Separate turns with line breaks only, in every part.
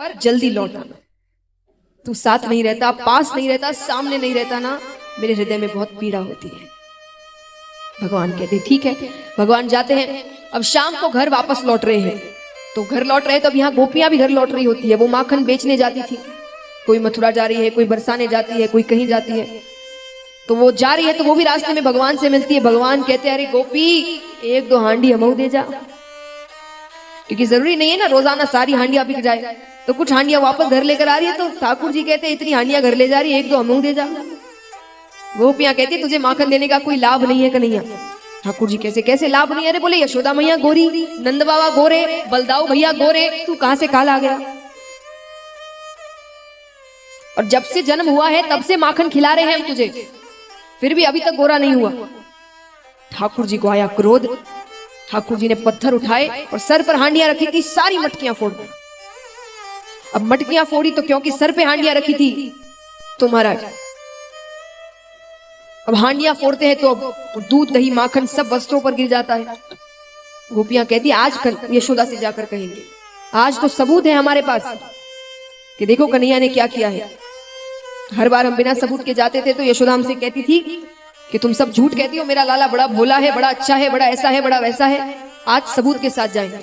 पर जल्दी लौट आना। तू साथ नहीं रहता, पास नहीं रहता, सामने नहीं रहता ना, मेरे हृदय में बहुत पीड़ा होती है। भगवान कहते ठीक है। भगवान जाते हैं। अब शाम को घर वापस लौट रहे हैं, तो घर लौट रहे हैं तो अब यहाँ गोपियां भी घर लौट रही होती है। वो माखन बेचने जाती थी, कोई मथुरा जा रही है, कोई बरसाने जाती है, कोई कहीं जाती है। तो वो जा रही है तो वो भी रास्ते में भगवान से मिलती है। भगवान कहते हैं अरे गोपी, एक दो हांडी हमऊ दे जा, क्योंकि जरूरी नहीं है ना रोजाना सारी हांडियां बिक जाए, तो कुछ हांडियां वापस घर लेकर आ रही है। तो ठाकुर जी कहते हैं इतनी हांडियां घर ले जा रही है, एक दो हमऊ दे जा। गोपियां कहती तुझे माखन देने का कोई लाभ नहीं है कन्हैया। ठाकुर जी कैसे कैसे लाभ नहीं है? अरे बोले यशोदा मैया गोरी, नंद बाबा गोरे, बलदाऊ भैया गोरे, तू कहां से काला आ गया? और जब से जन्म हुआ है तब से माखन खिला रहे हैं हम तुझे, फिर भी अभी तक गोरा नहीं हुआ। ठाकुर जी को आया क्रोध। ठाकुर जी ने पत्थर उठाए और सर पर हांडियां रखी थी, सारी मटकियां फोड़ दी। अब मटकियां फोड़ी तो क्योंकि सर पे हांडियां रखी थी तो महाराज अब हांडियां फोड़ते हैं तो अब दूध दही माखन सब वस्त्रों पर गिर जाता है। गोपियां कहती आज यशोदा से जाकर कहेंगे, आज तो सबूत है हमारे पास कि देखो कन्हैया ने क्या किया है। हर बार हम बिना सबूत के जाते थे तो यशोदा हमसे कहती थी कि तुम सब झूठ कहती हो, मेरा लाला बड़ा भोला है, बड़ा अच्छा है, बड़ा ऐसा है, बड़ा वैसा है। आज सबूत के साथ जाएंगे।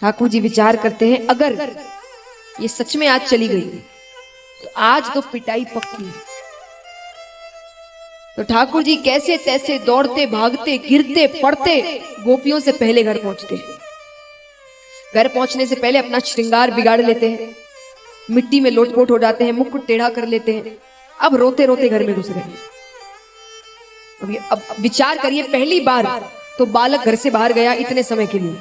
ठाकुर जी विचार करते हैं अगर ये सच में आज चली गई तो आज तो पिटाई पक्की है। तो ठाकुर जी कैसे तैसे दौड़ते भागते गिरते पड़ते गोपियों से पहले घर पहुंचते हैं। घर पहुंचने से पहले अपना श्रृंगार बिगाड़ लेते हैं, मिट्टी में लोटपोट हो जाते हैं, मुकुट टेढ़ा कर लेते हैं। अब रोते रोते घर में घुस रहे हैं। अब विचार करिए, पहली बार तो बालक घर से बाहर गया इतने समय के लिए,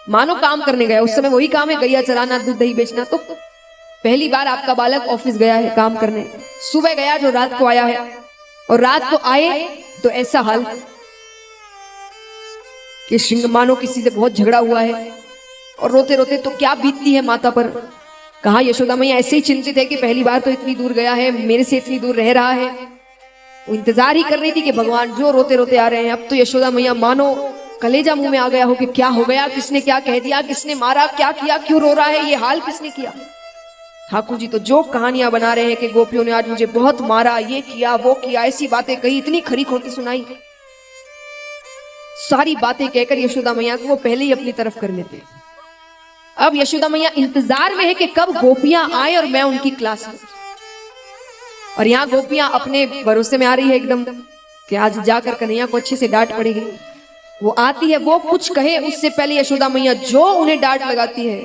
मानो काम करने गया। उस समय वही काम है गैया चराना, दूध दही बेचना। तो पहली बार आपका बालक ऑफिस गया है काम करने, सुबह गया जो रात को आया है, और रात को आए तो ऐसा हाल कि श्रृंग मानो किसी से बहुत झगड़ा हुआ है। और रोते रोते तो क्या बीतती है माता पर। कहा यशोदा मैया ऐसे ही चिंतित है कि पहली बार तो इतनी दूर गया है, मेरे से इतनी दूर रह रहा है। वो इंतजार ही कर रही थी कि भगवान जो रोते रोते आ रहे हैं। अब तो यशोदा मैया मानो कलेजा मुंह में आ गया हो कि क्या हो गया, किसने क्या कह दिया, किसने मारा, क्या किया, क्यों रो रहा है, ये हाल किसने किया। ठाकुर जी तो जो कहानियां बना रहे हैं कि गोपियों ने आज मुझे बहुत मारा, ये किया वो किया, ऐसी बातें कही, इतनी खरी खोटी सुनाई। सारी बातें कहकर यशोदा मैया को वो पहले ही अपनी तरफ कर लेते हैं। अब यशोदा मैया इंतजार में है कि कब गोपियां आए और मैं उनकी क्लास में। और यहाँ गोपियां अपने भरोसे में आ रही है एकदम कि आज जाकर कन्हैया को अच्छे से डांट पड़ेगी। वो आती है, वो कुछ कहे उससे पहले यशोदा मैया जो उन्हें डांट लगाती है